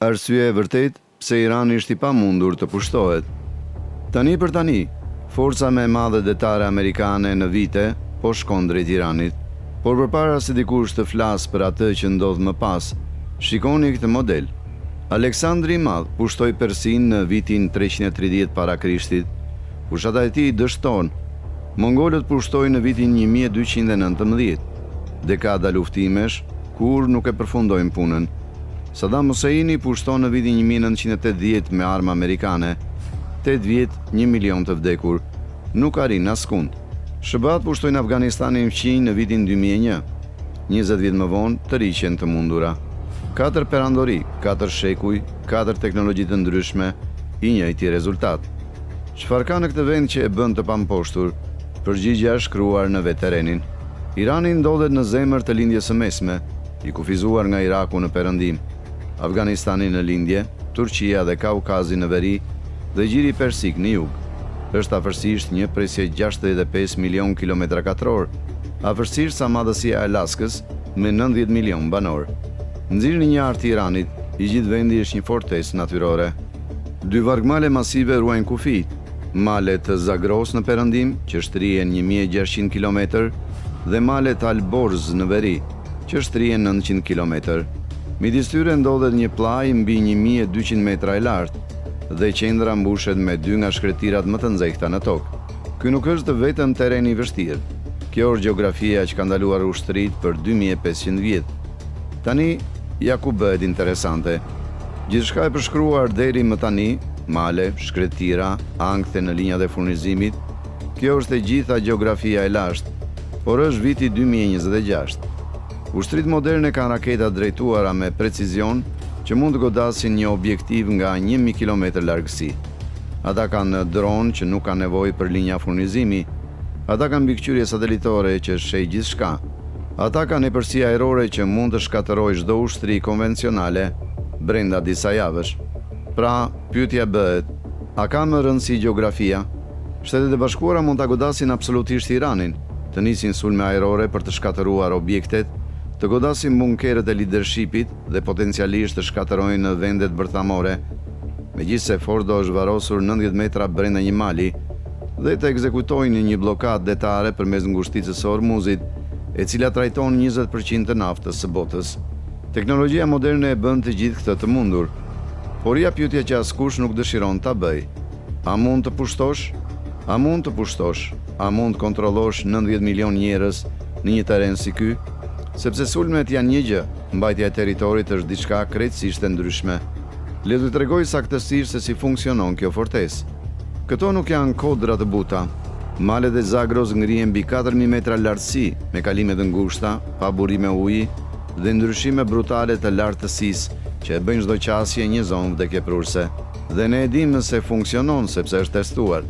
Arsye e vërtet pse Irani është i pamundur të pushtohet. Tani për tani, forca më e madhe detare amerikane në vite po shkon drejt Iranit. Por përpara se dikush të flas për atë që ndodh më pas, shikoni këtë model. Aleksandri i Madh pushtoi Persin në vitin 330 para Krishtit. Fushata e tij dështon. Mongolët pushtojnë në vitin 1219. Dekada luftimesh, kur nuk e përfundojnë punën. Saddam Husseini pushton në vitin 1980 me armë amerikane. 8 vjet, 1 milion të vdekur. Nuk arrin askund. SBA-t pushtojnë Afganistanin fqinj në vitin 2001. 20 vjet më vonë, të riqen të mundura. 4 perandori, 4 shekuj, 4 teknologji të ndryshme, i njëjti rezultat. Çfarë ka në këtë vend që e bën të pamposhtur? Përgjigjja është shkruar në vetë terrenin. Irani ndodhet në zemër të lindjes së mesme, i kufizuar nga Iraku në perëndim, Afganistani në lindje, Turqia dhe Kaukazi në veri dhe gjiri persik në jug. Është afërsisht 1/65 milion kilometra katror, afërsisht sa madhësia e Alaskës me 90 milion banor. Nxirni një hartë i Iranit, i gjithë vendi është një fortesë natyrore. 2 vargmale masive ruajnë kufijt, malet Zagros në perëndim, që shtrihen 1600 km, dhe malet Alborz në veri, që shtrihen 900 km. Midis tyre ndodhet një pllaj mbi 1200 metra e lartë, dhe qendra mbushet me 2 nga shkretirat më të nxehta në tokë. Ky nuk është vetëm terren i vështirë. Kjo është gjeografia që ka ndaluar ushtrit për 2500 vjet. Tani, ja ku bëhet interesante. Gjithçka e përshkruar deri më tani, male, shkretira, ankthe në linjat e furnizimit, kjo është e gjitha gjeografia e lashtë, por është viti 2026. Ushtrit moderne kanë raketa drejtuara me precizion që mund të godasin një objektiv nga 1000 km largësi. Ata kanë dron që nuk kanë nevojë për linja furnizimi. Ata kanë mbikëqyrje satelitore që sheh gjithçka. Ata kanë epërsi ajrore që mund të shkatërrojë çdo ushtri konvencionale brenda disa javësh. Pra, pyetja bëhet, a ka më rëndësi gjeografia? Shtetet e Bashkuara mund ta godasin absolutisht Iranin, të nisin sulme ajrore për të shkatëruar objektet, të godasin bunkerët e leadershipit dhe potencialisht të shkatërrojnë në vendet bërthamore, megjithse Fordo është varrosur 90 metra brenda një mali, dhe të ekzekutojnë një blokadë detare përmes ngushticës së Hormuzit, e cila trajton 20% të naftës së botës. Teknologjia moderne e bën të gjithë këtë të mundur, por ja pyetja që askush nuk dëshiron ta bëj. A mund të pushtosh? A mund të pushtosh? A mund të kontrollosh 90 milion njerëz në një terren si ky? Sepse sulmet janë një gjë, mbajtja e territorit është diçka krejtësisht e ndryshme. Le t'ju tregoj saktësisht se si funksionon kjo fortesë. Këto nuk janë kodra të buta. Malet e Zagros ngrihen mbi 4000 metra lartësi, me kalime të ngushta, pa burime uji dhe ndryshime brutale të lartësisë që e bëjnë çdo qasje një zonë vdekjeprurse. Dhe ne e dimë se funksionon sepse është testuar.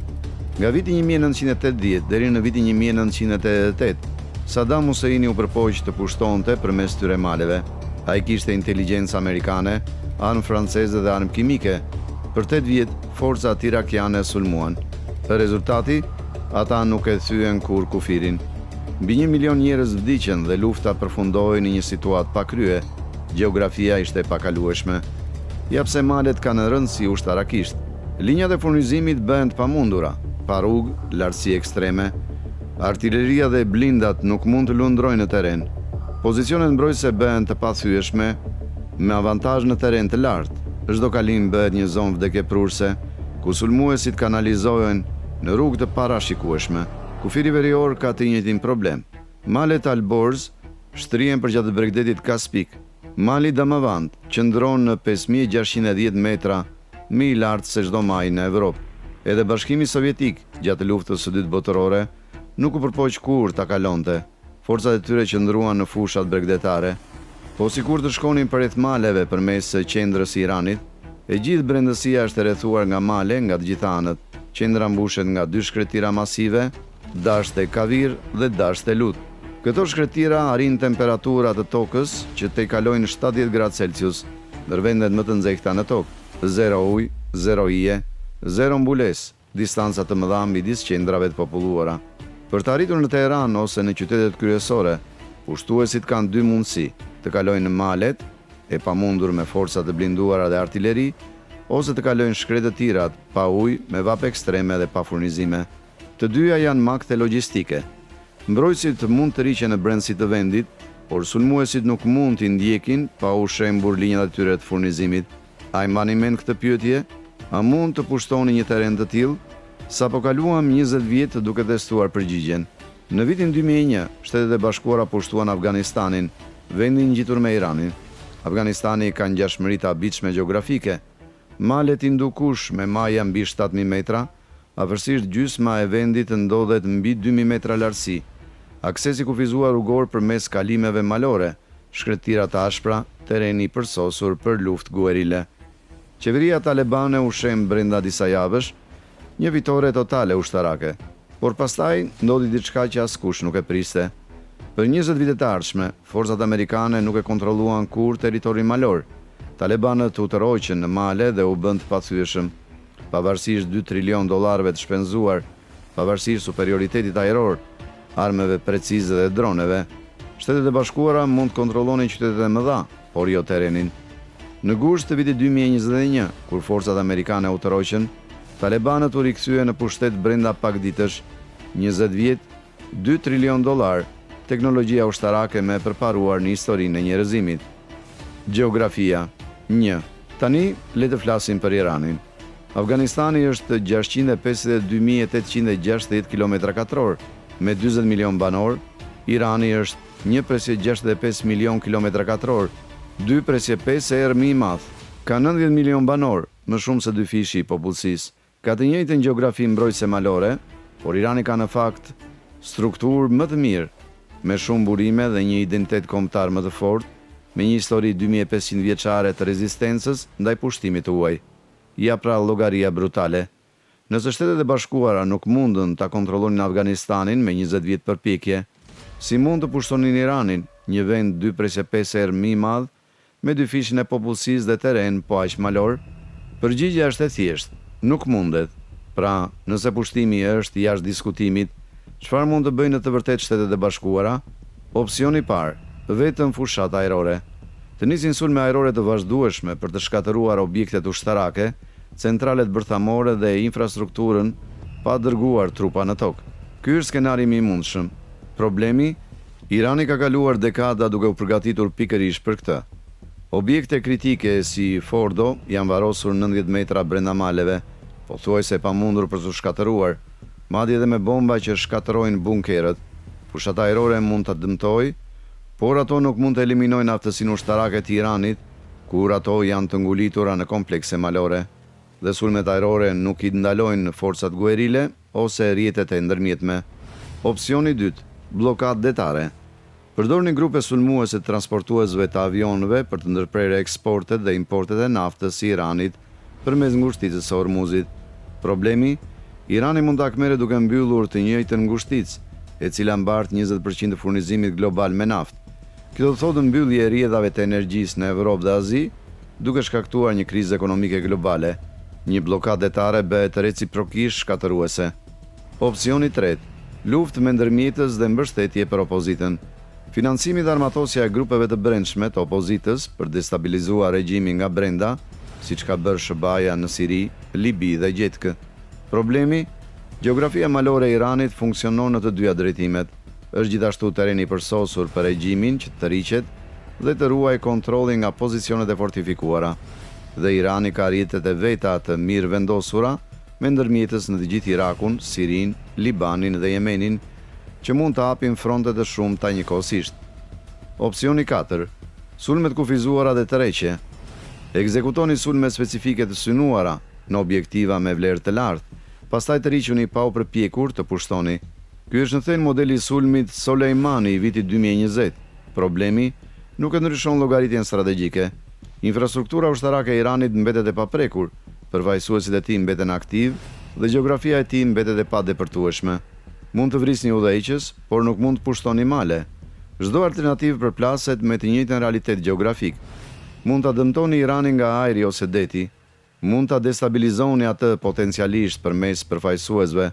Nga viti 1980 deri në vitin 1988, Saddam Husseini u përpoq të pushtonte përmes këtyre maleve. Ai kishte inteligjencë amerikane, armë franceze dhe armë kimike. Për 8 vjet, forcat irakiane sulmuan. Rezultati, ata nuk e thyen kur kufirin. Mbi 1 milion njerëz vdiqën dhe lufta përfundoi në një situatë pa krye. Gjeografia ishte e pakalueshme. Ja pse malet kanë rëndësi ushtarakisht. Linjat e furnizimit bëhen të pamundura, pa rrugë, lartësi ekstreme. Artilleria dhe blindat nuk mund të lundrojnë në terren. Pozicionet mbrojtëse bëhen të pathyeshme, me avantazh në terren të lartë. Çdo kalim bëhet një zonë vdekjeprurse, ku sulmuesit kanalizohen në rrugë të parashikueshme. Kufiri verior ka të njëjtin problem. Malet Alborz shtrihen përgjatë bregdetit Kaspik. Mali Damavand qëndron në 5610 metra, më i lartë se çdo maj në Evropë. Edhe Bashkimi Sovjetik, gjatë luftës së dytë botërore, nuk u përpoq kur ta kalonte. Forcat e tyre qëndruan në fushat bregdetare. Po sikur të shkonin përreth maleve përmes qendrës së Iranit, e gjithë brendësia është rrethuar nga male nga të gjitha anët. Qendra mbushet nga 2 shkretira masive, dashte kavir dhe dashte lut. Këto shkretira arrin temperaturat të tokës që te kalojnë 70 gradë Celsius, ndër vendet më të nxehta në tokë. 0 ujë, 0 hije, 0 mbulesë, distanca të mëdha midis qendrave të populluara. Për të arritur në Teheran ose në qytetet kryesore, pushtuesit kanë 2 mundësi: të kalojnë në malet e pamundur me forca të blinduara dhe artilleri, ose të kalojnë shkretë të tirat pa ujë, me vap ekstreme dhe pa furnizime. Të dyja janë makte logjistike. Mbrojtësit mund të riqen në brendësi të vendit, por sulmuesit nuk mund t'i ndjekin pa u shembur linjat e tyre të furnizimit. A i mbani mend këtë pyetje? A mund të pushtoni një terren të tillë? Sapo kaluam 20 vjet duke testuar përgjigjen. Në vitin 2001, Shtetet e Bashkuara pushtuan Afganistanin, vendin ngjitur me Iranin. Afganistani ka ngjashmëri të habitshme gjeografike. Malet i ndukush me maja mbi 7.000 metra, afërsisht gjysma e vendit ndodhet mbi 2.000 metra lartësi. Aksesi kufizuar rrugor përmes kalimeve malore, shkretira të ashpra, terreni i përsosur për luftë guerile. Qeveria talebane u shem brenda disa javësh, një fitore totale ushtarake, por pastaj ndodhi diçka që askush nuk e priste. Për 20 vite të ardhshme, forcat amerikane nuk e kontrolluan kur territorin malor. Talebanët u tërhoqën në male dhe u bën të pathyeshëm. Pavarësisht $2 trilion të shpenzuar, pavarësisht superioritetit ajror, armeve precize dhe droneve, Shtetet e Bashkuara mund të kontrollonin qytetet e mëdha, por jo terrenin. Në gusht të vitit 2021, kur forcat amerikane u tërhoqën, talebanët u rikthye në pushtet brenda pak ditësh, 20 vjet, $2 trilion, teknologjia ushtarake me përparuar në historinë e njerëzimit. Gjeografia. 1. Tani le të flasim për Iranin. Afganistani është 652.860 km2 me 40 milion banor, Irani është 1,65 milion km2, 2,5 herë më i madh, ka 90 milion banor, më shumë se 2 fishi i popullsisë. Ka të njëjtën gjeografi mbrojtëse malore, por Irani ka në fakt strukturë më të mirë, me shumë burime dhe një identitet kombëtar më të fortë, me një histori 2500 vjeçare të rezistencës ndaj pushtimit të huaj. Ja pra llogaria brutale. Nëse Shtetet e Bashkuara nuk mundën ta kontrollonin Afganistanin me 20 vjet përpjekje, si mund të pushtonin Iranin, një vend 2,5 herë më i madh, me 2 fishin e popullsisë dhe terren po aq malor? Përgjigjja është e thjeshtë, nuk mundet. Pra, nëse pushtimi është jashtë diskutimit, çfarë mund të bëjnë në të vërtetë Shtetet e Bashkuara? Opsioni i parë, vetëm fushat ajrore. Të nisin sulme ajrore të vazhdueshme për të shkatëruar objektet ushtarake, centralet bërthamore dhe infrastrukturën pa dërguar trupa në tokë. Ky është skenari më i mundshëm. Problemi, Irani ka kaluar dekada duke u përgatitur pikërisht për këtë. Objekte kritike si Fordo janë varrosur 90 metra brenda maleve, pothuajse pamundur për të shkatëruar, madje edhe me bomba që shkatërrojnë bunkerët. Fushat ajrore mund ta dëmtojë, por ato nuk mund të eliminojnë aftësinë ushtarake të Iranit, kur ato janë të ngulitura në komplekse malore, dhe sulmet ajrore nuk i ndalojnë forcat guerile ose rrjetet e ndërmjetme. Opsioni 2, bllokadë detare. Përdorni grupe sulmuese të transportuesve të avionëve për të ndërprerë eksportet dhe importet e naftës si Iranit përmes ngushticës së Hormuzit. Problemi, Irani mund ta akmerrë duke mbyllur të njëjtën ngushticë, e cila mbart 20% të furnizimit global me naftë. Kjo do thotë mbyllje e rrjedhave të energjisë në Evropë dhe Azi, duke shkaktuar një krizë ekonomike globale. Një bllokadë detare bëhet reciprokisht shkatëruese. Opsioni 3, luftë me ndërmjetës dhe mbështetje për opozitën. Financimi dhe armatosja e grupeve të brendshme të opozitës për destabilizuar regjimin nga brenda, siç ka bërë SHBA-ja në Siri, Libi dhe Gjetkë. Problemi, gjeografia malore e Iranit funksionon në të dyja drejtimet. Është gjithashtu terreni i përsosur për regjimin që të rriqet dhe të ruaj kontrollin nga pozicionet e fortifikuara. Dhe Irani ka rrjetet e veta të mirë vendosura me ndërmjetës në të gjithë Irakun, Sirin, Libanin dhe Jemenin, që mund të hapin fronte të shumta njëkohësisht. Opsioni 4, sulmet kufizuara dhe tërheqje. Ekzekutoni sulme specifike të synuara në objektiva me vlerë të lartë, pastaj të riquni pa u përpjekur të pushtoni. Ky është në thënë modeli i sulmit Soleimani i vitit 2020. Problemi nuk e ndryshon llogaritjen strategjike. Infrastruktura ushtarake e Iranit mbetet e paprekur, përfaqësuesit e tij mbeten aktiv dhe gjeografia e tij mbetet e padepërtueshme. Mund të vrisni udhëheqës, por nuk mund të pushtoni male. Çdo alternativë përplaset me të njëjtën realitet gjeografik. Mund ta dëmtoni Iranin nga ajri ose deti, mund ta destabilizoni atë potencialisht përmes përfaqësuesve,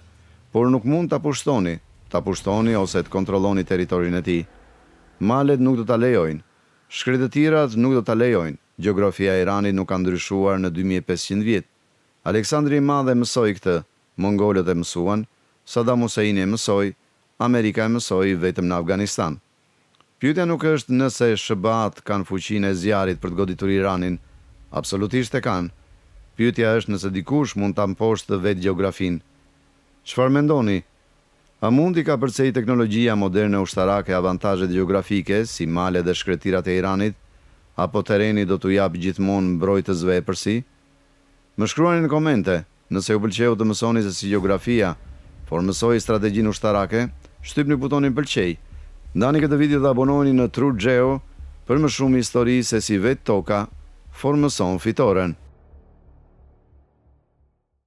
por nuk mund ta pushtoni ose të kontrolloni territorin e tij. Malet nuk do ta lejojnë. Shkretëtirat nuk do ta lejojnë. Gjeografia e Iranit nuk ka ndryshuar në 2500 vjet. Aleksandri i Madh e mësoi këtë, mongolët e mësuan, Saddam Hussein e mësoi, Amerika e mësoi vetëm në Afganistan. Pyetja nuk është nëse SBA-t kanë fuqinë e zjarrit për të goditur Iranin, absolutisht e kanë. Pyetja është nëse dikush mund ta mposhtë vetë gjeografin. Çfarë mendoni? A mundi ka përcej teknologjia moderne ushtarake avantazhet gjeografike, si malet dhe shkretirat e Iranit, apo terreni do t'u jap gjithmonë mbrojtësve e përsi? Më shkruani në komente, nëse ju pëlqeu të mësoni se si gjeografia formësoi strategjinë ushtarake, shtypni butonin pëlqej. Ndani këtë video dhe abonoheni në True Geo për më shumë histori se si vetë toka formëson fitoren.